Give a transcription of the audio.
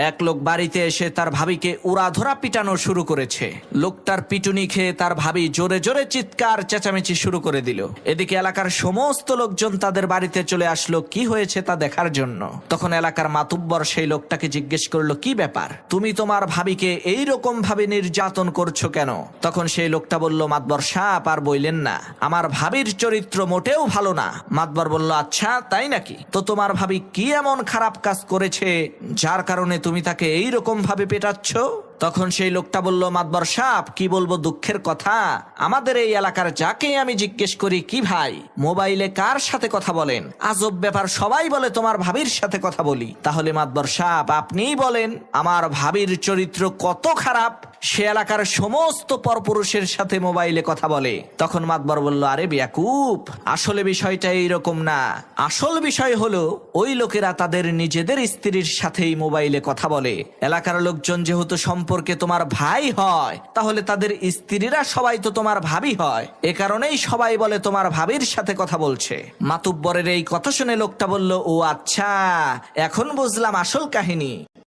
এক লোক বাড়িতে এসে তার ভাবিকে উড়াধরা পিটানো শুরু করেছে। লোকটার পিটুনি খেয়ে তার ভাবি জোরে জোরে চিৎকার চেঁচামেচি শুরু করে দিল। এদিকে এলাকার সমস্ত লোকজন তাদের বাড়িতে চলে আসলো কি হয়েছে তা দেখার জন্য। তখন এলাকার মাতুব্বর সেই লোকটাকে জিজ্ঞেস করলো, কি ব্যাপার, তুমি তোমার ভাবিকে এইরকম ভাবে নির্যাতন করছো কেন? তখন সেই লোকটা বলল, মাতবর সাহেব আর বইলেন না, আমার ভাবির চরিত্র মোটেও ভালো না। মাতবর বলল, আচ্ছা তাই নাকি? তো তোমার ভাবি কি এমন খারাপ কাজ করেছে যার কারণে তুমি তাকে এইরকম ভাবে পেটাচ্ছ? তখন সেই লোকটা বলল, মাতবর সাহেব কি বলবো দুঃখের কথা, আমাদের এই এলাকার যাকে আমি জিজ্ঞেস করি, কি ভাই মোবাইলে কার সাথে কথা বলেন, আজব ব্যাপার, সবাই বলে তোমার ভাবির সাথে কথা বলি। তাহলে মাতবর সাহেব আপনিই বলেন আমার ভাবির চরিত্র কত খারাপ, সে এলাকার সমস্ত পরপুরুষের সাথে মোবাইলে কথা বলে। তখন মাতবর বলল, আরে বেয়াকুব, আসলে বিষয়টা এইরকম না। আসল বিষয় হলো ওই লোকেরা তাদের নিজেদের স্ত্রীর সাথেই মোবাইলে কথা বলে। এলাকার লোকজন যেহেতু সম্পর্কে তোমার ভাই হয়, তাহলে তাদের স্ত্রীরা সবাই তো তোমার ভাবি হয়, এ কারণেই সবাই বলে তোমার ভাবির সাথে কথা বলছে। মাতুব্বরের এই কথা শুনে লোকটা বলল, ও আচ্ছা, এখন বুঝলাম আসল কাহিনী।